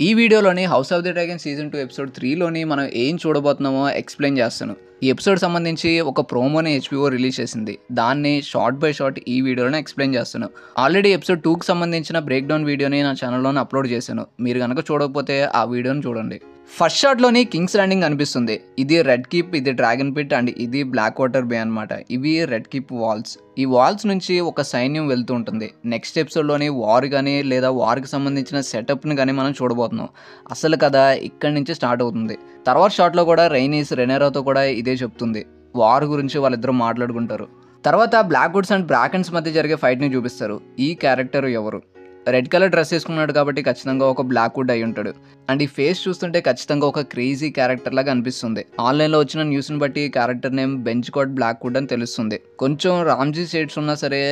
ఈ వీడియోలోని House of the Dragon season 2 episode 3లోని మనం ఏం చూడబోతున్నామో ఎక్స్ప్లెయిన్ చేస్తాను. ఈ ఎపిసోడ్ సంబంధించి ఒక ప్రోమోని హెచ్బీఓ రిలీజ్ చేసింది. దాన్ని షార్ట్ బై షార్ట్ ఈ వీడియోలోనే ఎక్స్ప్లెయిన్ చేస్తాను. ఆల్రెడీ ఎపిసోడ్ 2కి సంబంధించిన బ్రేక్ డౌన్ వీడియోని నా ఛానల్లోనే అప్లోడ్ చేశాను. మీరు కనుక చూడకపోతే ఆ వీడియోని చూడండి. ఫస్ట్ షాట్లోని కింగ్స్ ల్యాండింగ్ అనిపిస్తుంది. ఇది రెడ్ కీప్, ఇది డ్రాగన్ పిట్ అండ్ ఇది బ్లాక్ వాటర్ బే అనమాట. ఇవి రెడ్ కీప్ వాల్స్. ఈ వాల్స్ నుంచి ఒక సైన్యం వెళ్తూ ఉంటుంది. నెక్స్ట్ ఎపిసోడ్లోని వార్ కానీ లేదా వార్కి సంబంధించిన సెటప్ని కానీ మనం చూడబోతున్నాం. అసలు కథ ఇక్కడి నుంచి స్టార్ట్ అవుతుంది. తర్వాత షాట్లో కూడా రైనీస్ రెనేరాతో కూడా ఇదే చెప్తుంది. వార్ గురించి వాళ్ళిద్దరూ మాట్లాడుకుంటారు. తర్వాత బ్లాక్వుడ్స్ అండ్ బ్రాకెన్స్ మధ్య జరిగే ఫైట్ని చూపిస్తారు. ఈ క్యారెక్టర్ ఎవరు? రెడ్ కలర్ డ్రెస్ వేసుకున్నాడు కాబట్టి ఖచ్చితంగా ఒక బ్లాక్వుడ్ అయి ఉంటాడు. అండ్ ఈ ఫేస్ చూస్తుంటే ఖచ్చితంగా ఒక క్రేజీ క్యారెక్టర్ లాగా అనిపిస్తుంది. ఆన్లైన్లో వచ్చిన న్యూస్ని బట్టి ఈ క్యారెక్టర్ నేమ్ బెంచ్కాట్ బ్లాక్వుడ్ అని తెలుస్తుంది. కొంచెం రామ్జీ షేడ్స్ ఉన్నా సరే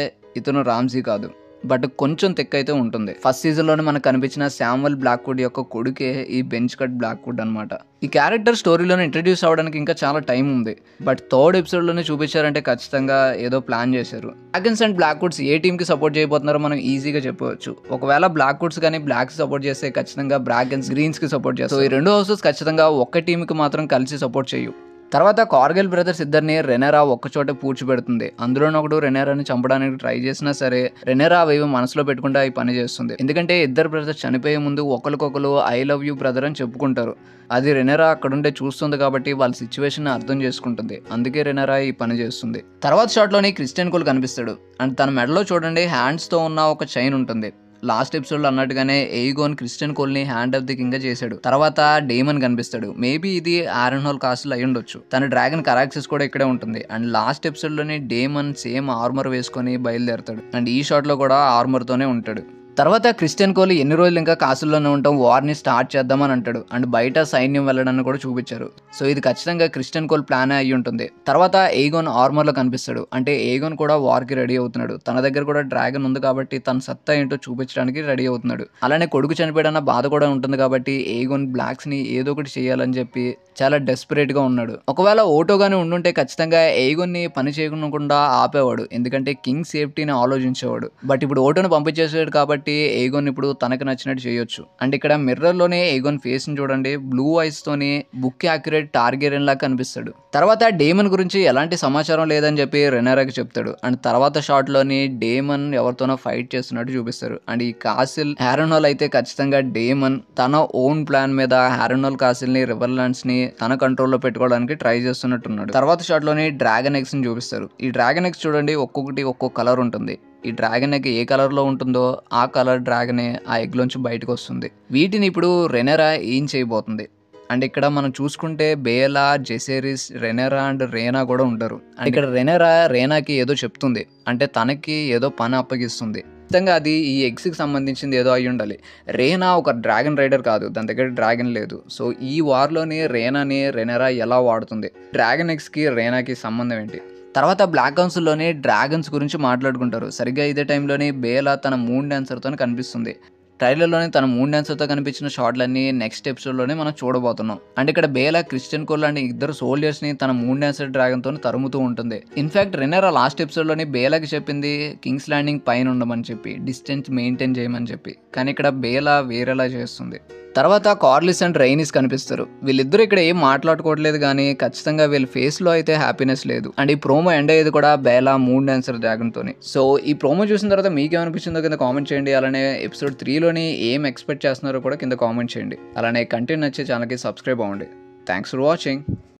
ఇతను రామ్జీ కాదు, బట్ కొంచెం తెక్క అయితే ఉంటుంది. ఫస్ట్ సీజన్లోనే మనకు కనిపించిన శామ్వెల్ బ్లాక్వుడ్ యొక్క కొడుకే ఈ బెంచ్కాట్ బ్లాక్వుడ్ అనమాట. ఈ క్యారెక్టర్ స్టోరీలోనే ఇంట్రడ్యూస్ అవ్వడానికి ఇంకా చాలా టైం ఉంది. బట్ థర్డ్ ఎపిసోడ్లోనే చూపించారంటే ఖచ్చితంగా ఏదో ప్లాన్ చేశారు. డ్రాగన్స్ అండ్ బ్లాక్వుడ్స్ ఏ టీంకి సపోర్ట్ చేయబోతున్నారో మనం ఈజీగా చెప్పవచ్చు. ఒకవేళ బ్లాక్వుడ్స్ కానీ బ్లాక్స్ సపోర్ట్ చేస్తే ఖచ్చితంగా డ్రాగన్స్ గ్రీన్స్కి సపోర్ట్ చేస్తారు. సో ఈ రెండు హౌసెస్ ఖచ్చితంగా ఒక్క టీంకి మాత్రం కలిసి సపోర్ట్ చేయు. తర్వాత కార్గిల్ బ్రదర్స్ ఇద్దరిని రెనేరా ఒక్కచోట పూడ్చిపెడుతుంది. అందులోనూ ఒకడు రెనేరాని చంపడానికి ట్రై చేసినా సరే రెనేరా అవి మనసులో పెట్టుకుంటే ఈ పని చేస్తుంది. ఎందుకంటే ఇద్దరు బ్రదర్స్ చనిపోయే ముందు ఒకరికొకరు ఐ లవ్ యూ బ్రదర్ అని చెప్పుకుంటారు. అది రెనేరా అక్కడుండే చూస్తుంది కాబట్టి వాళ్ళ సిచ్యువేషన్ అర్థం చేసుకుంటుంది. అందుకే రెనేరా ఈ పని చేస్తుంది. తర్వాత షాట్లోని క్రిస్టియన్ కోల్ కనిపిస్తాడు. అండ్ తన మెడలో చూడండి హ్యాండ్స్తో ఉన్న ఒక చైన్ ఉంటుంది. లాస్ట్ ఎపిసోడ్లో అన్నట్టుగానే ఎయిగోన్ క్రిస్టియన్ కోల్ని హ్యాండ్ ఆఫ్ ది కింగ్ చేశాడు. తర్వాత డేమన్ కనిపిస్తాడు. మేబీ ఇది ఆరన్ హోల్ కాస్ట్లో అయి ఉండొచ్చు. తన డ్రాగన్ కరాక్సిస్ కూడా ఇక్కడే ఉంటుంది. అండ్ లాస్ట్ ఎపిసోడ్లోని డేమన్ సేమ్ ఆర్మర్ వేసుకొని బయలుదేరుతాడు. అండ్ ఈ షాట్లో కూడా ఆర్మర్తోనే ఉంటాడు. తర్వాత క్రిస్టియన్ కోల్ ఎన్ని రోజులు ఇంకా కాసుల్లోనే ఉంటాం, వార్ని స్టార్ట్ చేద్దామని అంటాడు. అండ్ బయట సైన్యం వెళ్ళడాన్ని కూడా చూపించారు. సో ఇది ఖచ్చితంగా క్రిస్టియన్ కోల్ ప్లానే అయ్యి ఉంటుంది. తర్వాత ఎయిగోన్ ఆర్మర్లో కనిపిస్తాడు. అంటే ఎయిగోన్ కూడా వార్కి రెడీ అవుతున్నాడు. తన దగ్గర కూడా డ్రాగన్ ఉంది కాబట్టి తన సత్తా ఏంటో చూపించడానికి రెడీ అవుతున్నాడు. అలానే కొడుకు చనిపోయాడన్న బాధ కూడా ఉంటుంది కాబట్టి ఎయిగోన్ బ్లాక్స్ని ఏదో ఒకటి చేయాలని చెప్పి చాలా డెస్పరేట్గా ఉన్నాడు. ఒకవేళ ఓటోగానే ఉండుంటే ఖచ్చితంగా ఎయిగోన్ని పని చేయకుండా ఆపేవాడు. ఎందుకంటే కింగ్ సేఫ్టీని ఆలోచించేవాడు. బట్ ఇప్పుడు ఓటోని పంపించేసాడు కాబట్టి ఎయిగోన్ ఇప్పుడు తనకు నచ్చినట్టు చేయొచ్చు. అండ్ ఇక్కడ మిర్రర్లోనే ఎయిగోన్ ఫేస్ ని చూడండి. బ్లూ ఐస్ తోని బుక్ యాక్యురేట్ టార్గెరియన్ లాగా కనిపిస్తాడు. తర్వాత డేమన్ గురించి ఎలాంటి సమాచారం లేదని చెప్పి రెనేరాకి చెప్తాడు. అండ్ తర్వాత షాట్ లోని డేమన్ ఎవరితోనో ఫైట్ చేస్తున్నట్టు చూపిస్తారు. అండ్ ఈ కాసిల్ హారన్హోల్ అయితే ఖచ్చితంగా డేమన్ తన ఓన్ ప్లాన్ మీద హారన్హోల్ కాసిల్ ని రివర్లాండ్స్ ని తన కంట్రోల్లో పెట్టుకోవడానికి ట్రై చేస్తున్నట్టున్నాడు. తర్వాత షాట్ లోని డ్రాగన్ ఎగ్స్ ని చూపిస్తారు. ఈ డ్రాగన్ ఎగ్స్ చూడండి ఒక్కొక్కటి ఒక్కొక్క కలర్ ఉంటుంది. ఈ డ్రాగన్ ఎగ్ ఏ కలర్లో ఉంటుందో ఆ కలర్ డ్రాగనే ఆ ఎగ్లోంచి బయటకు వస్తుంది. వీటిని ఇప్పుడు రెనేరా ఏం చేయబోతుంది? అండ్ ఇక్కడ మనం చూసుకుంటే బేలా, జెసేరిస్, రెనేరా అండ్ రేనా కూడా ఉంటారు. అండ్ ఇక్కడ రెనేరా రేనాకి ఏదో చెప్తుంది. అంటే తనకి ఏదో పని అప్పగిస్తుంది. ఖచ్చితంగా అది ఈ ఎగ్స్కి సంబంధించింది ఏదో అయి ఉండాలి. రేనా ఒక డ్రాగన్ రైడర్ కాదు, దాని దగ్గర డ్రాగన్ లేదు. సో ఈ వార్లోని రేనాని రెనేరా ఎలా వాడుతుంది? డ్రాగన్ ఎగ్స్కి రేనాకి సంబంధం ఏంటి? తర్వాత బ్లాక్ కౌన్సిల్లోని డ్రాగన్స్ గురించి మాట్లాడుకుంటారు. సరిగ్గా ఇదే టైంలోని బేలా తన మూన్ డాన్సర్తో కనిపిస్తుంది. ట్రైలర్లోనే తన మూన్ డాన్సర్తో కనిపించిన షాట్లన్నీ నెక్స్ట్ ఎపిసోడ్లోనే మనం చూడబోతున్నాం. అండ్ ఇక్కడ బేలా క్రిస్టియన్ కోల్ లాంటి ఇద్దరు సోల్జర్స్ని తన మూన్ డాన్సర్ డ్రాగన్తో తరుముతూ ఉంటుంది. ఇన్ఫాక్ట్ రెనేరా లాస్ట్ ఎపిసోడ్లోని బేలాకి చెప్పింది కింగ్స్ ల్యాండింగ్ పైన ఉండమని చెప్పి, డిస్టెన్స్ మెయింటైన్ చేయమని చెప్పి. కానీ ఇక్కడ బేలా వేరేలా చేస్తుంది. తర్వాత కార్లిస్ అండ్ రైనీస్ కనిపిస్తారు. వీళ్ళిద్దరూ ఇక్కడ ఏం మాట్లాడుకోవట్లేదు కానీ ఖచ్చితంగా వీళ్ళ ఫేస్లో అయితే హ్యాపీనెస్ లేదు. అండ్ ఈ ప్రోమో ఎండ్ అయ్యేది కూడా బేలా మూన్ డాన్సర్ డ్రాగన్తోని. సో ఈ ప్రోమో చూసిన తర్వాత మీకేమనిపించిందో కింద కామెంట్ చేయండి. అలానే ఎపిసోడ్ 3లోని ఏం ఎక్స్పెక్ట్ చేస్తున్నారో కూడా కింద కామెంట్ చేయండి. అలానే కంటెంట్ నచ్చే ఛానల్కి సబ్స్క్రైబ్ అవ్వండి. Thanks for watching.